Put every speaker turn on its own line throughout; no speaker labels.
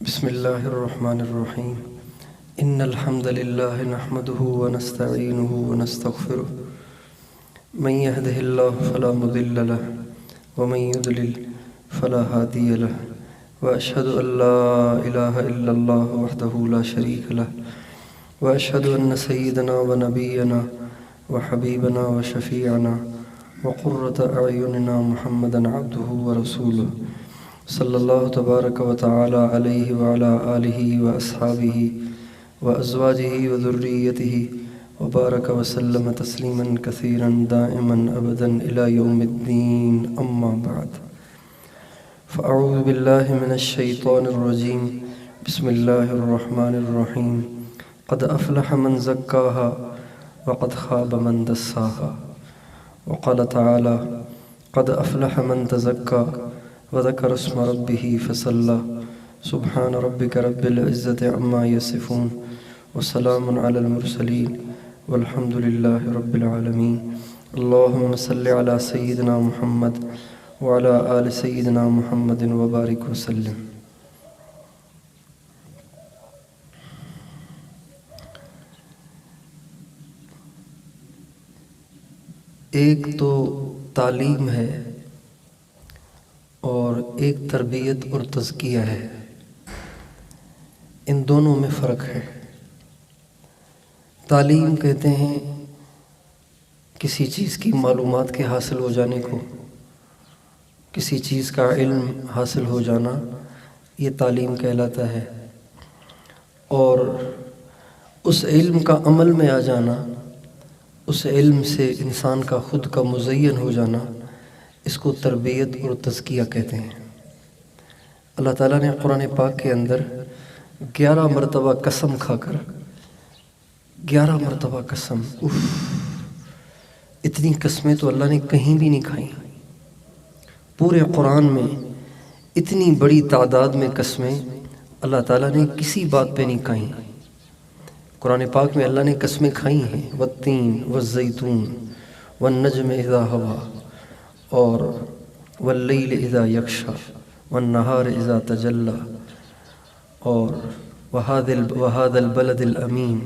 بسم الله الرحمن الرحيم إن الحمد لله نحمده ونستعينه ونستغفره من يهده الله فلا مضل له ومن يضلل فلا هادي له وأشهد أن لا إله إلا الله وحده لا شريك له وأشهد أن سيدنا ونبينا وحبيبنا وشفيعنا وقرة أعيننا محمدا عبده ورسوله صلی اللہ تبارک و تعالی علیہ وعلی آلہ واصحابہ وازواجہ وذریتہ وبارک وسلم تسلیما کثیرا دائما ابدا الی یوم الدین اما بعد فاعوذ باللہ من الشیطان الرجیم بسم اللہ الرحمن الرحیم قد افلح من زکاہا وقد خاب من دساہا وقال تعالی قد افلح من تزکا وذكر اسم ربه فصلى سبحان ربك رب العزة عما يصفون وسلام على المرسلين والحمد لله رب العالمين اللهم صل على سيدنا محمد وعلى آل سيدنا محمد وبارك وسلم. ایک تو تعلیم ہے اور ایک تربیت اور تزکیہ ہے. ان دونوں میں فرق ہے. تعلیم کہتے ہیں کسی چیز کی معلومات کے حاصل ہو جانے کو، کسی چیز کا علم حاصل ہو جانا، یہ تعلیم کہلاتا ہے. اور اس علم کا عمل میں آ جانا، اس علم سے انسان کا خود کا مزین ہو جانا، اس کو تربیت اور تزکیہ کہتے ہیں. اللہ تعالیٰ نے قرآن پاک کے اندر 11 مرتبہ قسم کھا کر 11 مرتبہ قسم، اتنی قسمیں تو اللہ نے کہیں بھی نہیں کھائیں. پورے قرآن میں اتنی بڑی تعداد میں قسمیں اللہ تعالیٰ نے کسی بات پہ نہیں کھائیں. قرآن پاک میں اللہ نے قسمیں کھائی ہیں والتین والزیتون والنجم اذا ہوا اور واللیل اذا یغشی والنہار اذا تجلی اور وہذا البلد الامین.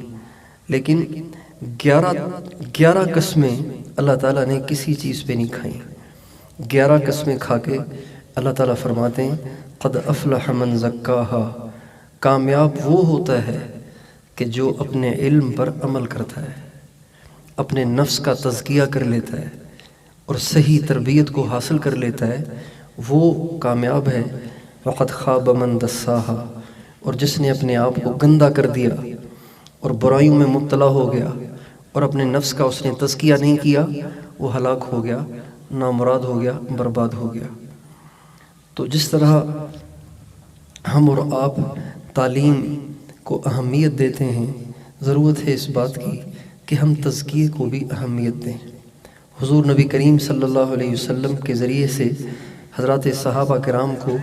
لیکن 11 قسمیں اللہ تعالیٰ نے کسی چیز پہ نہیں کھائیں. 11 قسمیں کھا کے اللہ تعالیٰ فرماتے ہیں قد افلح من زکاہا، کامیاب وہ ہوتا ہے کہ جو اپنے علم پر عمل کرتا ہے، اپنے نفس کا تزکیہ کر لیتا ہے اور صحیح تربیت کو حاصل کر لیتا ہے، وہ کامیاب ہے. وقد خاب من دساہا، اور جس نے اپنے آپ کو گندا کر دیا اور برائیوں میں مبتلا ہو گیا اور اپنے نفس کا اس نے تزکیہ نہیں کیا، وہ ہلاک ہو گیا، نامراد ہو گیا، برباد ہو گیا. تو جس طرح ہم اور آپ تعلیم کو اہمیت دیتے ہیں، ضرورت ہے اس بات کی کہ ہم تزکیے کو بھی اہمیت دیں. حضور نبی کریم صلی اللہ علیہ وسلم کے ذریعے سے حضرات صحابہ کرام کو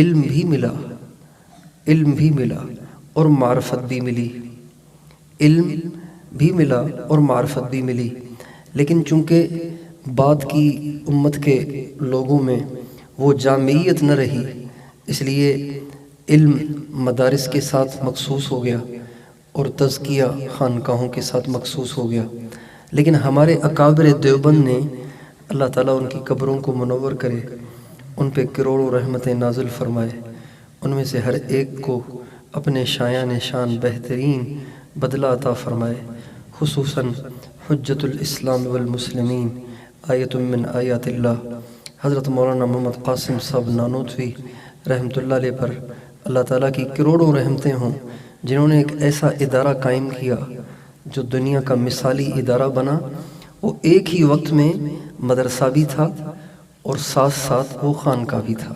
علم بھی ملا اور معرفت بھی ملی. علم بھی ملا اور معرفت بھی ملی، لیکن چونکہ بعد کی امت کے لوگوں میں وہ جامعیت نہ رہی، اس لیے علم مدارس کے ساتھ مخصوص ہو گیا اور تزکیہ خانقاہوں کے ساتھ مخصوص ہو گیا. لیکن ہمارے اکابر دیوبند نے، اللہ تعالیٰ ان کی قبروں کو منور کرے، ان پہ کروڑوں رحمتیں نازل فرمائے، ان میں سے ہر ایک کو اپنے شایان شان بہترین بدلہ عطا فرمائے. خصوصاً حجت الاسلام والمسلمین، آیت من آیات اللہ، حضرت مولانا محمد قاسم صاحب نانوتوی رحمۃ اللہ علیہ پر اللہ تعالیٰ کی کروڑوں رحمتیں ہوں، جنہوں نے ایک ایسا ادارہ قائم کیا جو دنیا کا مثالی ادارہ بنا. وہ ایک ہی وقت میں مدرسہ بھی تھا اور ساتھ ساتھ وہ خانقاہ بھی تھا.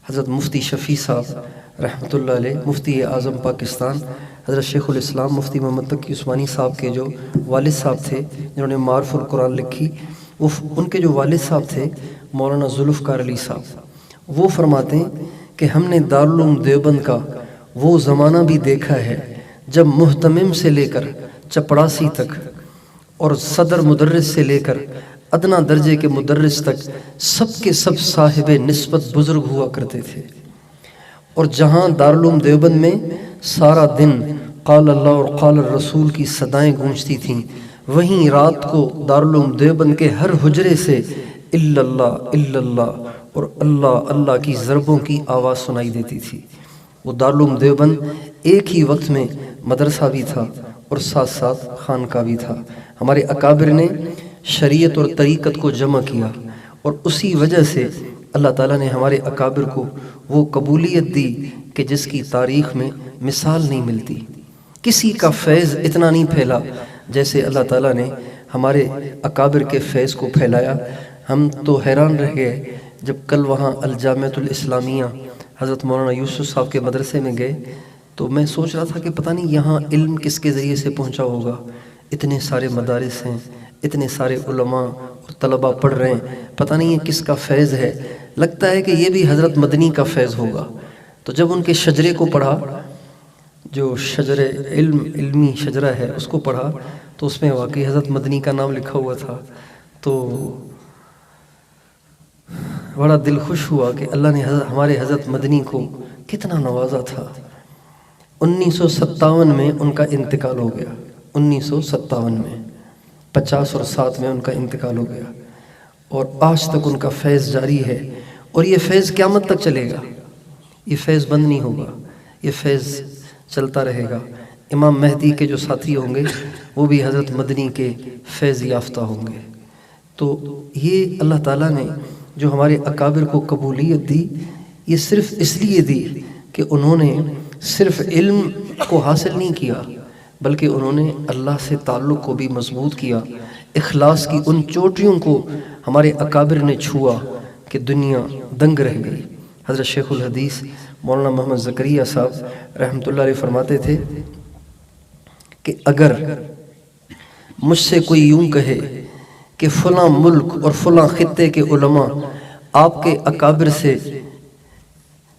حضرت مفتی شفیع صاحب رحمۃ اللہ علیہ، مفتی اعظم پاکستان، حضرت شیخ الاسلام مفتی محمد تقی عثمانی صاحب کے جو والد صاحب تھے جنہوں نے معارف القرآن لکھی، وہ ان کے جو والد صاحب تھے مولانا ذوالفقار علی صاحب، وہ فرماتے ہیں کہ ہم نے دارالعلوم دیوبند کا وہ زمانہ بھی دیکھا ہے جب محتمم سے لے کر چپڑاسی تک اور صدر مدرس سے لے کر ادنا درجے کے مدرس تک سب کے سب صاحب نسبت بزرگ ہوا کرتے تھے، اور جہاں دارالعلوم دیوبند میں سارا دن قال اللہ اور قال الرسول کی صدائیں گونجتی تھیں، وہیں رات کو دارالعلوم دیوبند کے ہر حجرے سے الا اللہ اور اللہ اللہ کی ضربوں کی آواز سنائی دیتی تھی۔ وہ دارالعلوم دیوبند ایک ہی وقت میں مدرسہ بھی تھا اور ساتھ ساتھ خانقاہ بھی تھا۔ ہمارے اکابر نے شریعت اور طریقت کو جمع کیا، اور اسی وجہ سے اللہ تعالیٰ نے ہمارے اکابر کو وہ قبولیت دی کہ جس کی تاریخ میں مثال نہیں ملتی۔ کسی کا فیض اتنا نہیں پھیلا جیسے اللہ تعالیٰ نے ہمارے اکابر کے فیض کو پھیلایا۔ ہم تو حیران رہ گئے جب کل وہاں الجامعۃ الاسلامیہ حضرت مولانا یوسف صاحب کے مدرسے میں گئے، تو میں سوچ رہا تھا کہ پتہ نہیں یہاں علم کس کے ذریعے سے پہنچا ہوگا۔ اتنے سارے مدارس ہیں، اتنے سارے علماء اور طلباء پڑھ رہے ہیں، پتہ نہیں یہ کس کا فیض ہے۔ لگتا ہے کہ یہ بھی حضرت مدنی کا فیض ہوگا۔ تو جب ان کے شجرے کو پڑھا، جو شجر علمی شجرہ ہے اس کو پڑھا، تو اس میں واقعی حضرت مدنی کا نام لکھا ہوا تھا۔ تو بڑا دل خوش ہوا کہ اللہ نے ہمارے حضرت مدنی کو کتنا نوازا تھا۔ 1957 میں ان کا انتقال ہو گیا، 1957 میں، 50 اور 7 میں ان کا انتقال ہو گیا، اور آج تک ان کا فیض جاری ہے، اور یہ فیض قیامت تک چلے گا۔ یہ فیض بند نہیں ہوگا، یہ فیض چلتا رہے گا۔ امام مہدی کے جو ساتھی ہوں گے وہ بھی حضرت مدنی کے فیض یافتہ ہوں گے۔ تو یہ اللہ تعالیٰ نے جو ہمارے اکابر کو قبولیت دی، یہ صرف اس لیے دی کہ انہوں نے صرف علم کو حاصل نہیں کیا، بلکہ انہوں نے اللہ سے تعلق کو بھی مضبوط کیا۔ اخلاص کی ان چوٹیوں کو ہمارے اکابر نے چھوا کہ دنیا دنگ رہ گئی۔ حضرت شیخ الحدیث مولانا محمد زکریا صاحب رحمۃ اللہ علیہ فرماتے تھے کہ اگر مجھ سے کوئی یوں کہے کہ فلاں ملک اور فلاں خطے کے علماء آپ کے اکابر سے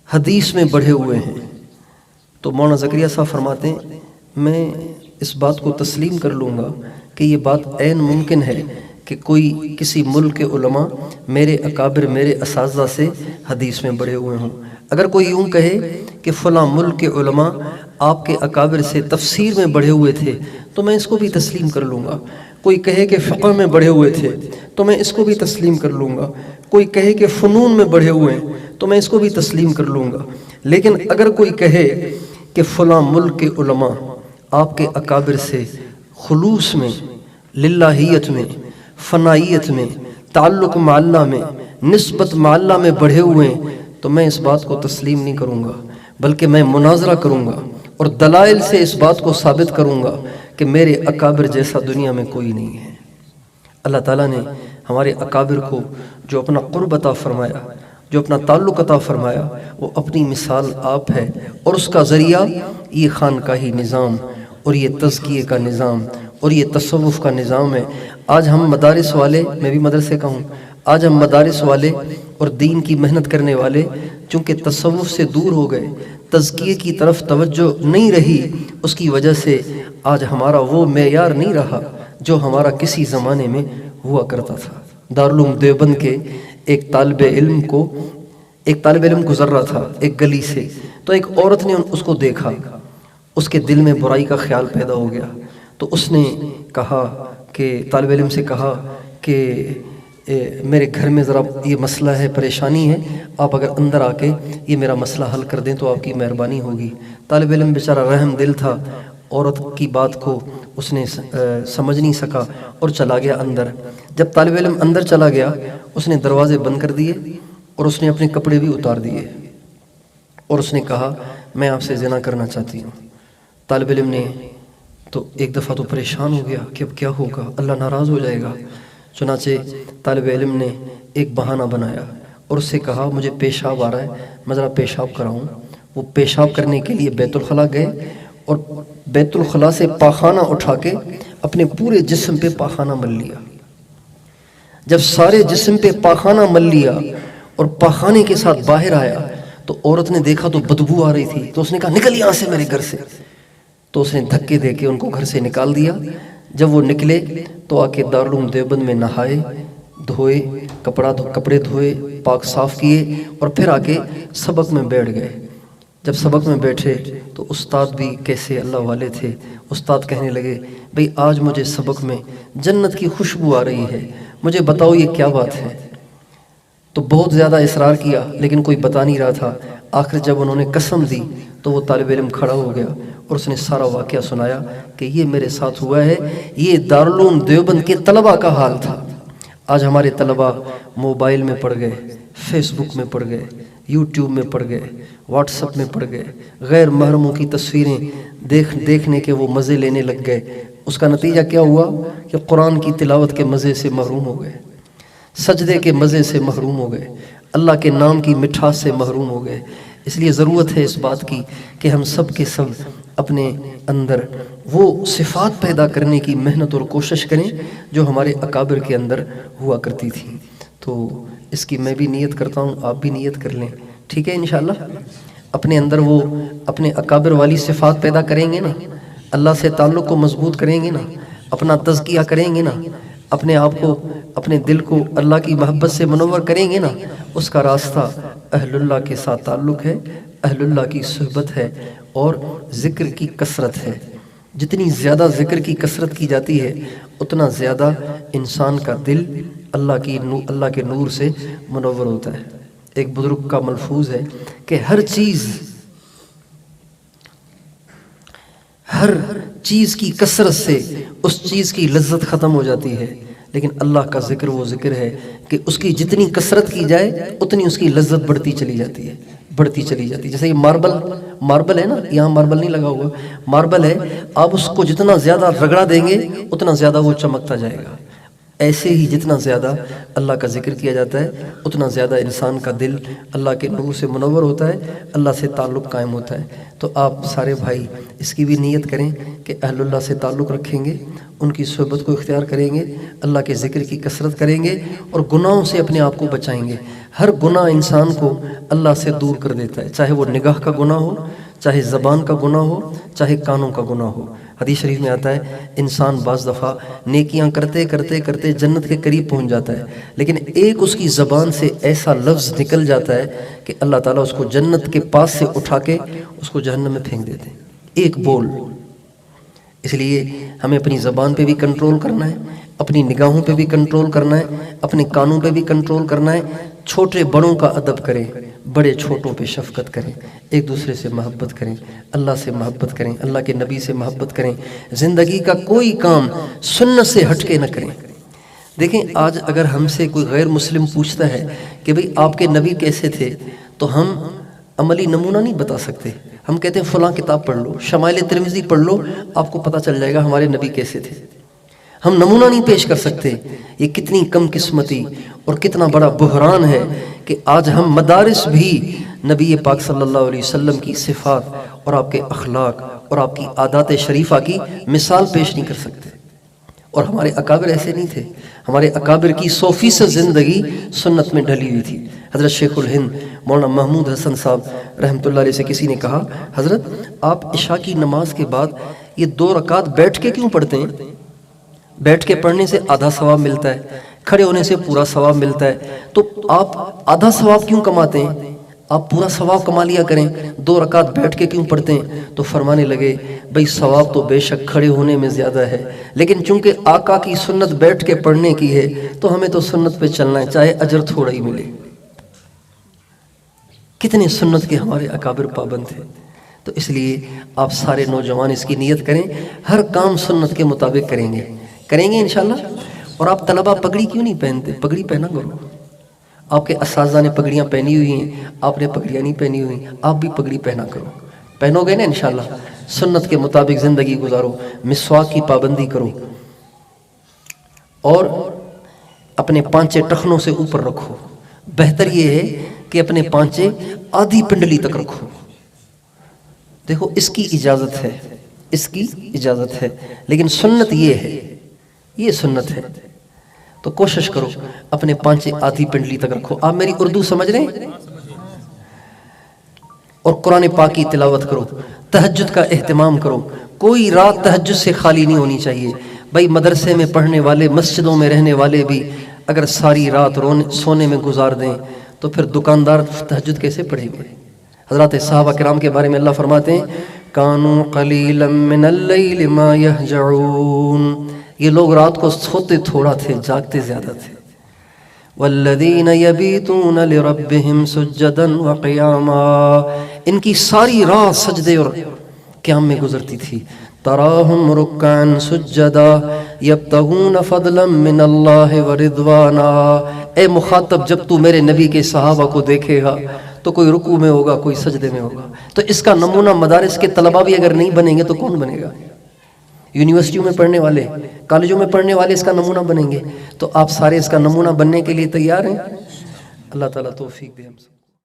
حدیث میں بڑھے ہوئے ہیں، تو مولانا زکریا صاحب فرماتے ہیں میں اس بات کو تسلیم کر لوں گا کہ یہ بات عین ممکن ہے کہ کوئی کسی ملک کے علماء میرے اکابر، میرے اساتذہ سے حدیث میں بڑھے ہوئے ہوں۔ اگر کوئی یوں کہے کہ فلاں ملک کے علماء آپ کے اکابر سے تفسیر میں بڑھے ہوئے تھے تو میں اس کو بھی تسلیم کر لوں گا۔ کوئی کہے کہ فقہ میں بڑھے ہوئے تھے تو میں اس کو بھی تسلیم کر لوں گا۔ کوئی کہے کہ فنون میں بڑھے ہوئے ہیں تو میں اس کو بھی تسلیم کر لوں گا۔ لیکن اگر کوئی کہے کہ فلاں ملک کے علماء آپ کے اکابر سے خلوص میں، للہیت میں، فنائیت میں، تعلق مع اللہ میں، نسبت مع اللہ میں بڑھے ہوئے ہیں، تو میں اس بات کو تسلیم نہیں کروں گا، بلکہ میں مناظرہ کروں گا اور دلائل سے اس بات کو ثابت کروں گا کہ میرے اکابر جیسا دنیا میں کوئی نہیں ہے۔ اللہ تعالیٰ نے ہمارے اکابر کو جو اپنا قرب عطا فرمایا، جو اپنا تعلق عطا فرمایا، وہ اپنی مثال آپ ہے، اور اس کا ذریعہ یہ خانقاہی نظام اور یہ تزکیے کا نظام اور یہ تصوف کا نظام ہے۔ آج ہم مدارس والے، میں بھی مدرسے کا ہوں، آج ہم مدارس والے اور دین کی محنت کرنے والے چونکہ تصوف سے دور ہو گئے، تزکیے کی طرف توجہ نہیں رہی، اس کی وجہ سے آج ہمارا وہ معیار نہیں رہا جو ہمارا کسی زمانے میں ہوا کرتا تھا۔ دارالعلوم دیوبند کے ایک طالب علم گزر رہا تھا ایک گلی سے، تو ایک عورت نے اس کو دیکھا، اس کے دل میں برائی کا خیال پیدا ہو گیا، تو اس نے کہا کہ طالب علم سے کہا کہ میرے گھر میں ذرا یہ مسئلہ ہے، پریشانی ہے، آپ اگر اندر آ کے یہ میرا مسئلہ حل کر دیں تو آپ کی مہربانی ہوگی۔ طالب علم بیچارہ رحم دل تھا، عورت کی بات کو اس نے سمجھ نہیں سکا اور چلا گیا اندر۔ جب طالب علم اندر چلا گیا، اس نے دروازے بند کر دیے اور اس نے اپنے کپڑے بھی اتار دیے، اور اس نے کہا میں آپ سے زنا کرنا چاہتی ہوں۔ طالب علم نے تو ایک دفعہ تو پریشان ہو گیا کہ اب کیا ہوگا، اللہ ناراض ہو جائے گا۔ چنانچہ طالب علم نے ایک بہانہ بنایا اور اس سے کہا مجھے پیشاب آ رہا ہے، میں ذرا پیشاب کراؤں۔ وہ پیشاب کرنے کے لیے بیت الخلاء گئے اور بیت الخلاء سے پاخانہ اٹھا کے اپنے پورے جسم پہ پاخانہ مل لیا۔ جب سارے جسم پہ پاخانہ مل لیا اور پاخانے کے ساتھ باہر آیا تو عورت نے دیکھا تو بدبو آ رہی تھی، تو اس نے کہا نکل یہاں سے میرے گھر سے۔ تو اس نے دھکے دے کے ان کو گھر سے نکال دیا۔ جب وہ نکلے تو آ کے دارالعلوم دیوبند میں نہائے، دھوئے، کپڑے دھوئے، پاک صاف کیے، اور پھر آ کے سبق میں بیٹھ گئے۔ جب سبق میں بیٹھے تو استاد بھی کیسے اللہ والے تھے، استاد کہنے لگے بھئی آج مجھے سبق میں جنت کی خوشبو آ رہی ہے، مجھے بتاؤ یہ کیا بات ہے؟ تو بہت زیادہ اصرار کیا لیکن کوئی بتا نہیں رہا تھا۔ آخر جب انہوں نے قسم دی تو وہ طالب علم کھڑا ہو گیا اور اس نے سارا واقعہ سنایا کہ یہ میرے ساتھ ہوا ہے، یہ دارالعلوم دیوبند کے طلباء کا حال تھا۔ آج ہمارے طلباء موبائل میں پڑ گئے، فیس بک میں پڑ گئے، یوٹیوب میں پڑ گئے، واٹس ایپ میں پڑ گئے، غیر محرموں کی تصویریں دیکھنے کے وہ مزے لینے لگ گئے۔ اس کا نتیجہ کیا ہوا کہ قرآن کی تلاوت کے مزے سے محروم ہو گئے، سجدے کے مزے سے محروم ہو گئے، اللہ کے نام کی مٹھاس سے محروم ہو گئے۔ اس لیے ضرورت ہے اس بات کی کہ ہم سب کے سب اپنے اندر وہ صفات پیدا کرنے کی محنت اور کوشش کریں جو ہمارے اکابر کے اندر ہوا کرتی تھی۔ تو اس کی میں بھی نیت کرتا ہوں، آپ بھی نیت کر لیں، ٹھیک ہے انشاءاللہ؟ اپنے اندر وہ اپنے اکابر والی صفات پیدا کریں گے نا، اللہ سے تعلق کو مضبوط کریں گے نا، اپنا تزکیہ کریں گے نا، اپنے آپ کو، اپنے دل کو اللہ کی محبت سے منور کریں گے نا، اس کا راستہ اہل اللہ کے ساتھ تعلق ہے، اہل اللہ کی صحبت ہے اور ذکر کی کثرت ہے۔ جتنی زیادہ ذکر کی کثرت کی جاتی ہے اتنا زیادہ انسان کا دل اللہ کے نور سے منور ہوتا ہے۔ ایک بزرگ کا ملفوظ ہے کہ ہر چیز کی کثرت سے اس چیز کی لذت ختم ہو جاتی ہے، لیکن اللہ کا ذکر وہ ذکر ہے کہ اس کی جتنی کثرت کی جائے اتنی اس کی لذت بڑھتی چلی جاتی ہے، بڑھتی چلی جاتی ہے۔ جیسے یہ ماربل ہے نا، یہاں ماربل نہیں لگا ہوا، ماربل ہے، آپ اس کو جتنا زیادہ رگڑا دیں گے اتنا زیادہ وہ چمکتا جائے گا۔ ایسے ہی جتنا زیادہ اللہ کا ذکر کیا جاتا ہے اتنا زیادہ انسان کا دل اللہ کے نور سے منور ہوتا ہے، اللہ سے تعلق قائم ہوتا ہے۔ تو آپ سارے بھائی اس کی بھی نیت کریں کہ اہل اللہ سے تعلق رکھیں گے، ان کی صحبت کو اختیار کریں گے، اللہ کے ذکر کی کثرت کریں گے اور گناہوں سے اپنے آپ کو بچائیں گے۔ ہر گناہ انسان کو اللہ سے دور کر دیتا ہے، چاہے وہ نگاہ کا گناہ ہو، چاہے زبان کا گناہ ہو، چاہے کانوں کا گناہ ہو۔ حدیث شریف میں آتا ہے انسان بعض دفعہ نیکیاں کرتے کرتے کرتے جنت کے قریب پہنچ جاتا ہے، لیکن ایک اس کی زبان سے ایسا لفظ نکل جاتا ہے کہ اللہ تعالیٰ اس کو جنت کے پاس سے اٹھا کے اس کو جہنم میں پھینک دیتے ہیں، ایک بول۔ اس لیے ہمیں اپنی زبان پہ بھی کنٹرول کرنا ہے، اپنی نگاہوں پہ بھی کنٹرول کرنا ہے، اپنے کانوں پہ بھی کنٹرول کرنا ہے۔ چھوٹے بڑوں کا ادب کریں، بڑے چھوٹوں پہ شفقت کریں، ایک دوسرے سے محبت کریں، اللہ سے محبت کریں، اللہ کے نبی سے محبت کریں۔ زندگی کا کوئی کام سنت سے ہٹ کے نہ کریں۔ دیکھیں آج اگر ہم سے کوئی غیر مسلم پوچھتا ہے کہ بھئی آپ کے نبی کیسے تھے، تو ہم عملی نمونہ نہیں بتا سکتے۔ ہم کہتے ہیں فلاں کتاب پڑھ لو، شمائل ترمذی پڑھ لو، آپ کو پتہ چل جائے گا ہمارے نبی کیسے تھے۔ ہم نمونہ نہیں پیش کر سکتے۔ یہ کتنی کم قسمتی اور کتنا بڑا بحران ہے کہ آج ہم مدارس بھی نبی پاک صلی اللہ علیہ وسلم کی صفات اور آپ کے اخلاق اور آپ کی عادات شریفہ کی مثال پیش نہیں کر سکتے۔ اور ہمارے اکابر ایسے نہیں تھے، ہمارے اکابر کی 100% زندگی سنت میں ڈھلی ہوئی تھی۔ حضرت شیخ الہند مولانا محمود حسن صاحب رحمۃ اللہ علیہ سے کسی نے کہا حضرت آپ عشاء کی نماز کے بعد یہ 2 رکعت بیٹھ کے کیوں پڑھتے ہیں؟ بیٹھ کے پڑھنے سے آدھا ثواب ملتا ہے، کھڑے ہونے سے پورا ثواب ملتا ہے، تو آپ آدھا ثواب کیوں کماتے ہیں؟ آپ پورا ثواب کما لیا کریں، 2 رکعت بیٹھ کے کیوں پڑھتے ہیں؟ تو فرمانے لگے بھئی ثواب تو بے شک کھڑے ہونے میں زیادہ ہے، لیکن چونکہ آقا کی سنت بیٹھ کے پڑھنے کی ہے تو ہمیں تو سنت پہ چلنا ہے، چاہے اجر تھوڑا ہی ملے۔ کتنے سنت کے ہمارے اکابر پابند تھے۔ تو اس لیے آپ سارے نوجوان اس کی نیت کریں، ہر کام سنت کے مطابق کریں گے انشاءاللہ۔ اور آپ طلبہ پگڑی کیوں نہیں پہنتے؟ پگڑی پہنا کرو۔ آپ کے اساتذہ نے پگڑیاں پہنی ہوئی ہیں، آپ نے پگڑیاں نہیں پہنی ہوئی، آپ بھی پگڑی پہنا کرو، پہنو گے نا انشاءاللہ۔ سنت کے مطابق زندگی گزارو، مسواک کی پابندی کرو اور اپنے پانچے ٹخنوں سے اوپر رکھو۔ بہتر یہ ہے کہ اپنے پانچے آدھی پنڈلی تک رکھو۔ دیکھو اس کی اجازت ہے، اس کی اجازت ہے، لیکن سنت یہ ہے، یہ سنت ہے۔ تو کوشش کرو اپنے پانچے آدھی پنڈلی تک رکھو۔ آپ میری اردو سمجھ رہے ہیں؟ اور قرآن پاک کی تلاوت کرو، تہجد کا اہتمام کرو۔ کوئی رات تہجد سے خالی نہیں ہونی چاہیے۔ بھائی مدرسے میں پڑھنے والے، مسجدوں میں رہنے والے بھی اگر ساری رات سونے میں گزار دیں تو پھر دکاندار تہجد کیسے پڑھیں گے؟ حضرات صحابہ کرام کے بارے میں اللہ فرماتے ہیں کانوا قلیلا من اللیل ما یہجعون، یہ لوگ رات کو سوتے تھوڑا تھے، جاگتے زیادہ تھے۔ والذین یبیتون لربہم سجدا وقیاما، ان کی ساری رات سجدے اور قیام میں گزرتی تھی۔ تراہم رکعا سجدا یبتغون فضلا من اللہ ورضوانا، اے مخاطب جب تو میرے نبی کے صحابہ کو دیکھے گا تو کوئی رکوع میں ہوگا، کوئی سجدے میں ہوگا، تو اس کا نمونہ مدارس کے طلبہ بھی اگر نہیں بنیں گے تو کون بنے گا؟ یونیورسٹیوں میں پڑھنے والے، کالجوں میں پڑھنے والے اس کا نمونہ بنیں گے، تو آپ سارے اس کا نمونہ بننے کے لیے تیار ہیں؟ اللہ تعالیٰ توفیق دے ہم سب۔